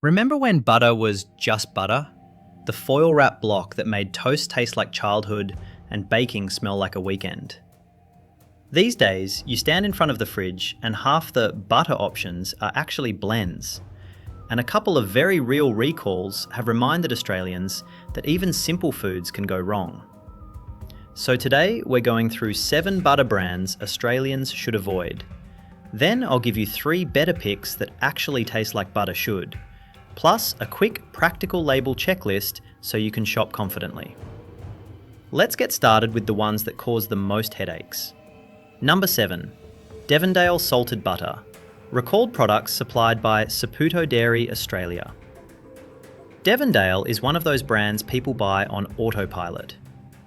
Remember when butter was just butter? The foil wrap block that made toast taste like childhood and baking smell like a weekend. These days, you stand in front of the fridge and half the butter options are actually blends. And a couple of very real recalls have reminded Australians that even simple foods can go wrong. So today, we're going through 7 butter brands Australians should avoid. Then I'll give you 3 better picks that actually taste like butter should. Plus a quick practical label checklist so you can shop confidently. Let's get started with the ones that cause the most headaches. Number 7. Devondale Salted Butter. Recalled products supplied by Saputo Dairy Australia. Devondale is one of those brands people buy on autopilot.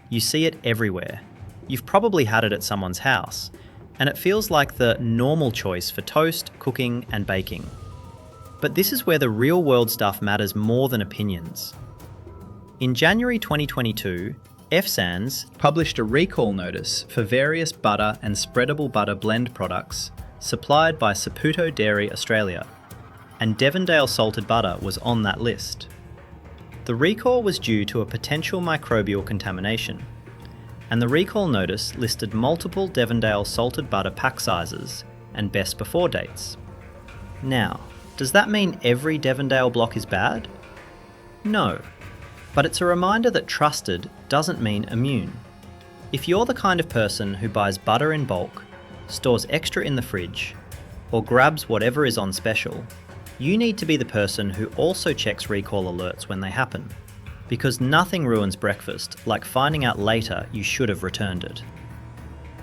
You see it everywhere. You've probably had it at someone's house, and it feels like the normal choice for toast, cooking, and baking. But this is where the real-world stuff matters more than opinions. In January 2022, FSANZ published a recall notice for various butter and spreadable butter blend products supplied by Saputo Dairy Australia, and Devondale Salted Butter was on that list. The recall was due to a potential microbial contamination, and the recall notice listed multiple Devondale Salted Butter pack sizes and best before dates. Now, does that mean every Devondale block is bad? No, but it's a reminder that trusted doesn't mean immune. If you're the kind of person who buys butter in bulk, stores extra in the fridge, or grabs whatever is on special, you need to be the person who also checks recall alerts when they happen, because nothing ruins breakfast like finding out later you should have returned it.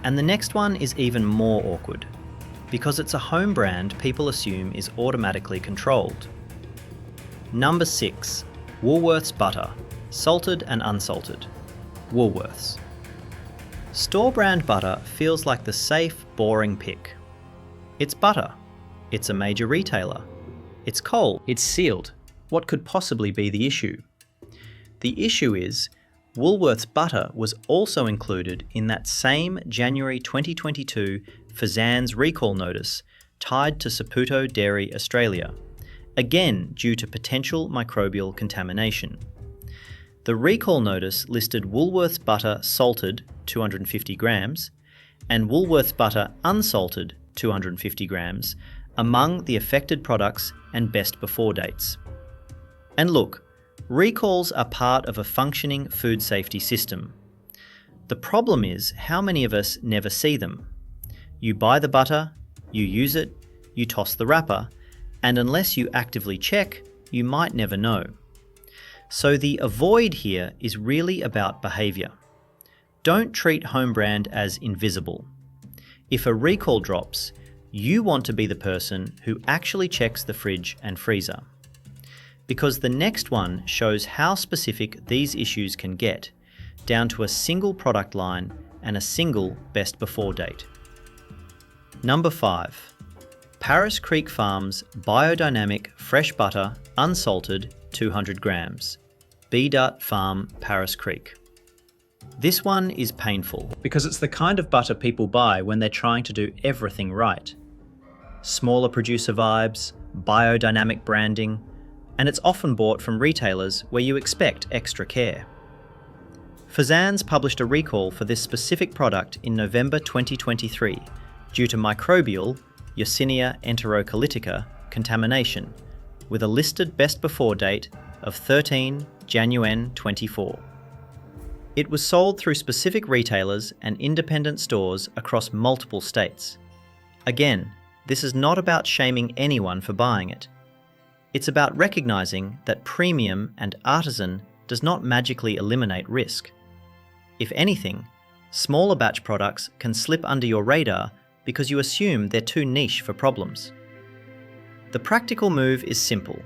And the next one is even more awkward, because it's a home brand people assume is automatically controlled. Number 6. Woolworths Butter, salted and unsalted. Woolworths. Store brand butter feels like the safe, boring pick. It's butter. It's a major retailer. It's cold. It's sealed. What could possibly be the issue? The issue is, Woolworths Butter was also included in that same January 2022 FSANZ recall notice tied to Saputo Dairy Australia, again due to potential microbial contamination. The recall notice listed Woolworths Butter salted 250 grams and Woolworths Butter unsalted 250 grams among the affected products and best before dates. And look, recalls are part of a functioning food safety system. The problem is how many of us never see them. You buy the butter, you use it, you toss the wrapper, and unless you actively check, you might never know. So the avoid here is really about behaviour. Don't treat home brand as invisible. If a recall drops, you want to be the person who actually checks the fridge and freezer. Because the next one shows how specific these issues can get, down to a single product line and a single best before date. Number 5. Paris Creek Farms Biodynamic Fresh Butter Unsalted 200 grams. B-Dut Farm Paris Creek. This one is painful because it's the kind of butter people buy when they're trying to do everything right. Smaller producer vibes, biodynamic branding, and it's often bought from retailers where you expect extra care. FSANZ published a recall for this specific product in November 2023 due to microbial Yersinia enterocolytica contamination, with a listed best before date of 13 January 24. It was sold through specific retailers and independent stores across multiple states. Again, this is not about shaming anyone for buying it. It's about recognising that premium and artisan does not magically eliminate risk. If anything, smaller batch products can slip under your radar because you assume they're too niche for problems. The practical move is simple.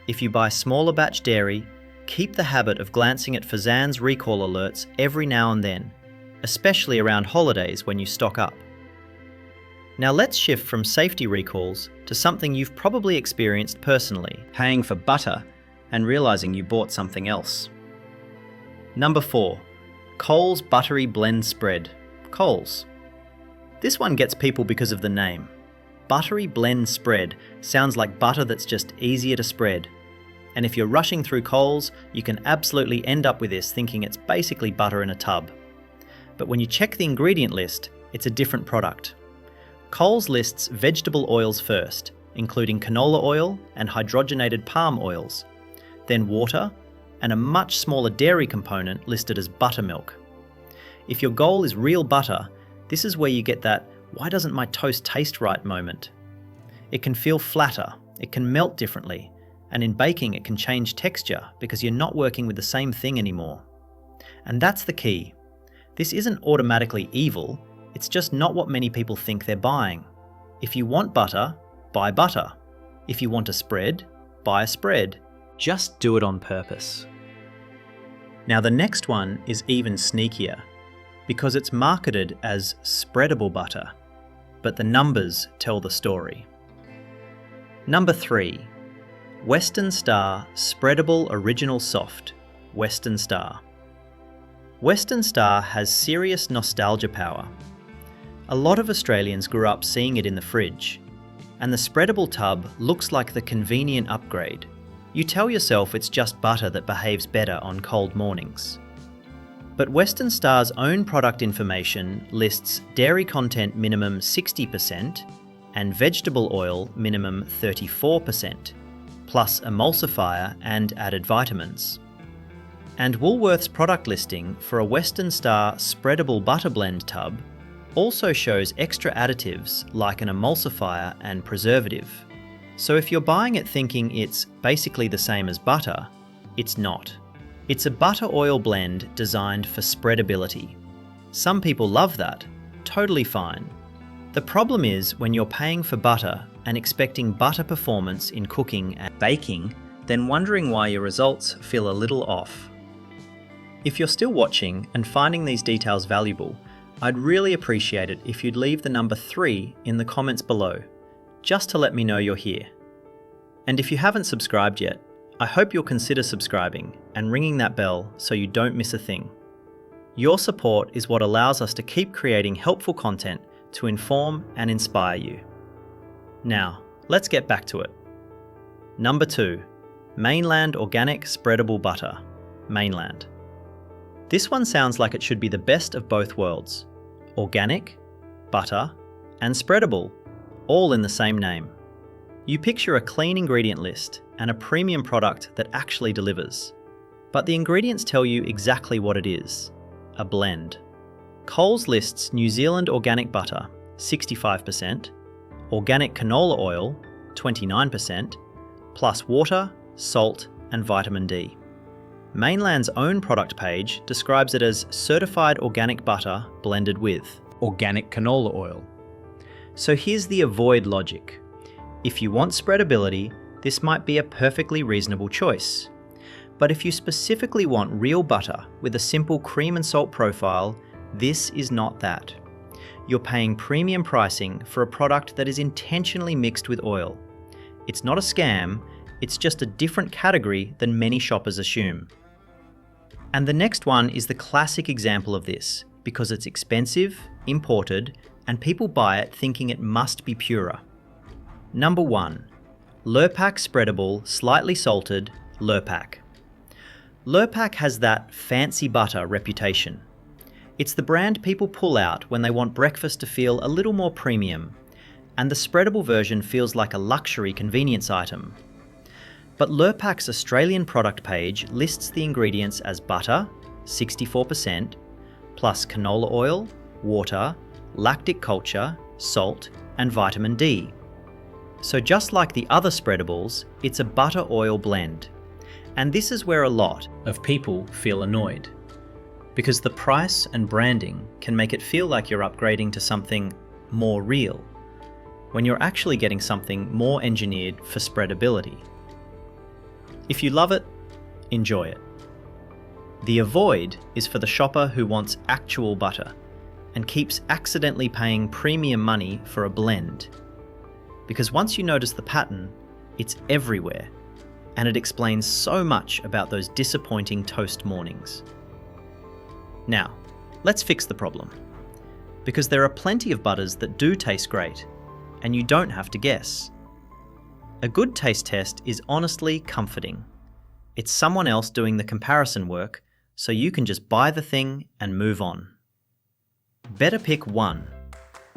If you buy smaller batch dairy, keep the habit of glancing at FSANZ recall alerts every now and then, especially around holidays when you stock up. Now let's shift from safety recalls to something you've probably experienced personally, paying for butter and realising you bought something else. Number 4. Coles Buttery Blend Spread. Coles. This one gets people because of the name. buttery blend spread sounds like butter that's just easier to spread. And if you're rushing through Coles, you can absolutely end up with this thinking it's basically butter in a tub. But when you check the ingredient list, it's a different product. Coles lists vegetable oils first, including canola oil and hydrogenated palm oils, then water, and a much smaller dairy component listed as buttermilk. If your goal is real butter, this is where you get that "why doesn't my toast taste right" moment. It can feel flatter, it can melt differently, and in baking it can change texture because you're not working with the same thing anymore. And that's the key. This isn't automatically evil, it's just not what many people think they're buying. If you want butter, buy butter. If you want a spread, buy a spread. Just do it on purpose. Now the next one is even sneakier, because it's marketed as spreadable butter, but the numbers tell the story. Number 3. Western Star Spreadable Original Soft, Western Star. Western Star has serious nostalgia power. A lot of Australians grew up seeing it in the fridge, and the spreadable tub looks like the convenient upgrade. You tell yourself it's just butter that behaves better on cold mornings. But Western Star's own product information lists dairy content minimum 60% and vegetable oil minimum 34%, plus emulsifier and added vitamins. And Woolworth's product listing for a Western Star spreadable butter blend tub also shows extra additives like an emulsifier and preservative. So if you're buying it thinking it's basically the same as butter, it's not. It's a butter oil blend designed for spreadability. Some people love that, totally fine. The problem is when you're paying for butter and expecting butter performance in cooking and baking, then wondering why your results feel a little off. If you're still watching and finding these details valuable, I'd really appreciate it if you'd leave the number 3 in the comments below, just to let me know you're here. And if you haven't subscribed yet, I hope you'll consider subscribing and ringing that bell so you don't miss a thing. Your support is what allows us to keep creating helpful content to inform and inspire you. Now, let's get back to it. Number 2, Mainland Organic Spreadable Butter, Mainland. This one sounds like it should be the best of both worlds. Organic, butter, and spreadable, all in the same name. You picture a clean ingredient list and a premium product that actually delivers. But the ingredients tell you exactly what it is, a blend. Coles lists New Zealand organic butter, 65%, organic canola oil, 29%, plus water, salt, and vitamin D. Mainland's own product page describes it as certified organic butter blended with organic canola oil. So here's the avoid logic. If you want spreadability, this might be a perfectly reasonable choice. But if you specifically want real butter with a simple cream and salt profile, this is not that. You're paying premium pricing for a product that is intentionally mixed with oil. It's not a scam, it's just a different category than many shoppers assume. And the next one is the classic example of this, because it's expensive, imported, and people buy it thinking it must be purer. Number 1, Lurpak Spreadable Slightly Salted Lurpak. Lurpak has that fancy butter reputation. It's the brand people pull out when they want breakfast to feel a little more premium, and the spreadable version feels like a luxury convenience item. But Lurpak's Australian product page lists the ingredients as butter, 64%, plus canola oil, water, lactic culture, salt, and vitamin D. So just like the other spreadables, it's a butter oil blend. And this is where a lot of people feel annoyed, because the price and branding can make it feel like you're upgrading to something more real, when you're actually getting something more engineered for spreadability. If you love it, enjoy it. The avoid is for the shopper who wants actual butter and keeps accidentally paying premium money for a blend. Because once you notice the pattern, it's everywhere, and it explains so much about those disappointing toast mornings. Now, let's fix the problem. Because there are plenty of butters that do taste great. and you don't have to guess. A good taste test is honestly comforting. It's someone else doing the comparison work, so you can just buy the thing and move on. Better pick 1.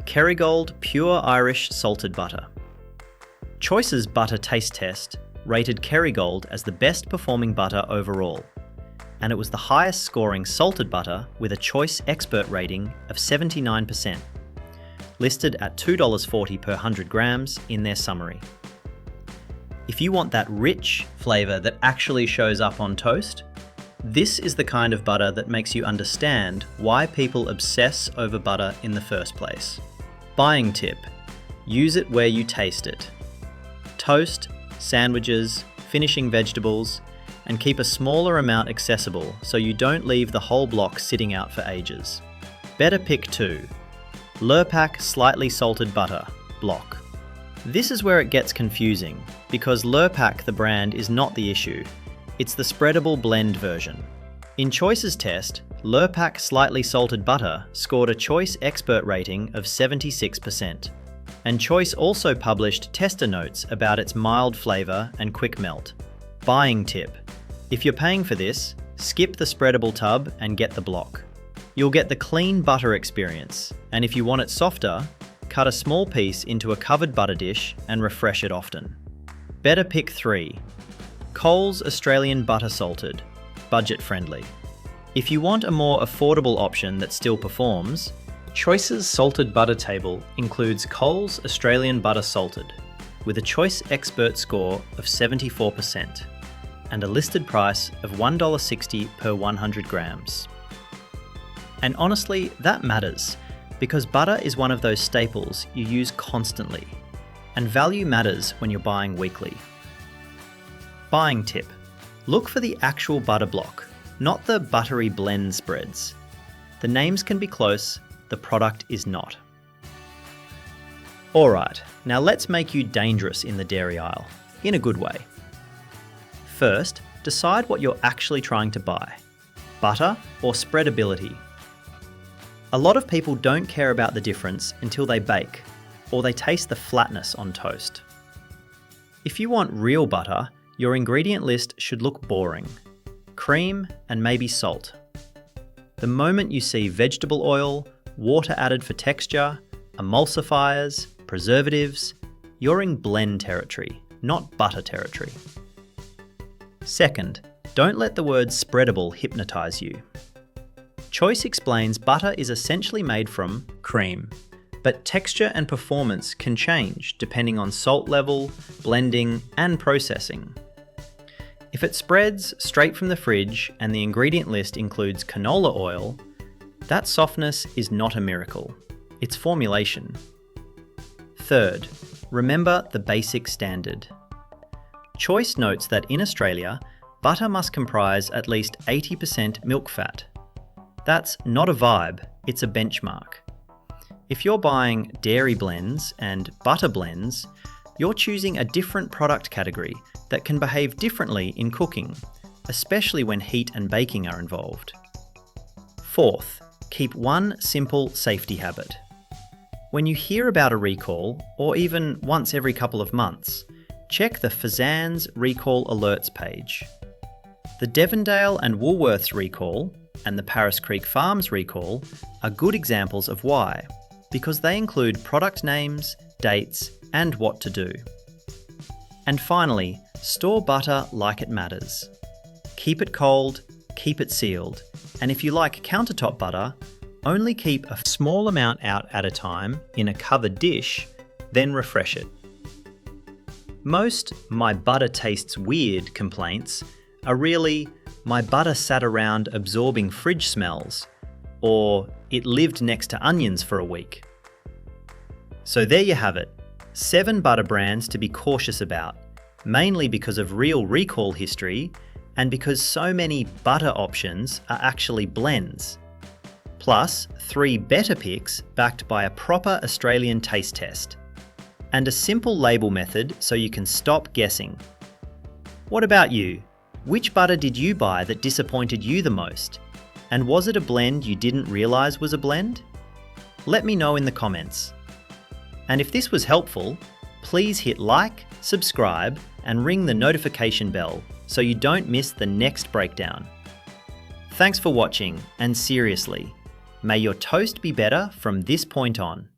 Kerrygold Pure Irish Salted Butter. Choice's butter taste test rated Kerrygold as the best performing butter overall, and it was the highest scoring salted butter with a Choice expert rating of 79%, listed at $2.40 per 100 grams in their summary. If you want that rich flavour that actually shows up on toast, this is the kind of butter that makes you understand why people obsess over butter in the first place. Buying tip: use it where you taste it. Toast, sandwiches, finishing vegetables, and keep a smaller amount accessible so you don't leave the whole block sitting out for ages. Better pick 2. Lurpak Slightly Salted Butter block. This is where it gets confusing, because Lurpak the brand is not the issue. It's the spreadable blend version. In Choice's test, Lurpak Slightly Salted Butter scored a Choice expert rating of 76%. And Choice also published tester notes about its mild flavour and quick melt. Buying tip: if you're paying for this, skip the spreadable tub and get the block. You'll get the clean butter experience, and if you want it softer, cut a small piece into a covered butter dish and refresh it often. Better pick 3. Coles Australian Butter Salted, budget friendly. If you want a more affordable option that still performs, Choice's salted butter table includes Coles Australian Butter Salted, with a Choice expert score of 74% and a listed price of $1.60 per 100 grams. And honestly, that matters, because butter is one of those staples you use constantly, and value matters when you're buying weekly. Buying tip: look for the actual butter block, not the Buttery blend spreads. The names can be close, the product is not. Alright, now let's make you dangerous in the dairy aisle, in a good way. First, decide what you're actually trying to buy: butter or spreadability. A lot of people don't care about the difference until they bake, or they taste the flatness on toast. If you want real butter, your ingredient list should look boring: cream and maybe salt. The moment you see vegetable oil, water added for texture, emulsifiers, preservatives, you're in blend territory, not butter territory. Second, don't let the word spreadable hypnotise you. Choice explains butter is essentially made from cream, but texture and performance can change depending on salt level, blending, and processing. If it spreads straight from the fridge and the ingredient list includes canola oil, that softness is not a miracle. It's formulation. Third, remember the basic standard. Choice notes that in Australia, butter must comprise at least 80% milk fat. That's not a vibe, it's a benchmark. If you're buying dairy blends and butter blends, you're choosing a different product category that can behave differently in cooking, especially when heat and baking are involved. Fourth, keep one simple safety habit. When you hear about a recall, or even once every couple of months, check the FSANZ recall alerts page. The Devondale and Woolworths recall and the Paris Creek Farms recall are good examples of why, because they include product names, dates, and what to do. And finally, store butter like it matters. Keep it cold, keep it sealed, and if you like countertop butter, only keep a small amount out at a time in a covered dish, then refresh it. Most "my butter tastes weird" complaints are really "my butter sat around absorbing fridge smells," or "it lived next to onions for a week." So there you have it, 7 butter brands to be cautious about, mainly because of real recall history and because so many butter options are actually blends. Plus 3 better picks backed by a proper Australian taste test. And a simple label method so you can stop guessing. What about you? Which butter did you buy that disappointed you the most? And was it a blend you didn't realise was a blend? Let me know in the comments. And if this was helpful, please hit like, subscribe, and ring the notification bell so you don't miss the next breakdown. Thanks for watching, and seriously, may your toast be better from this point on.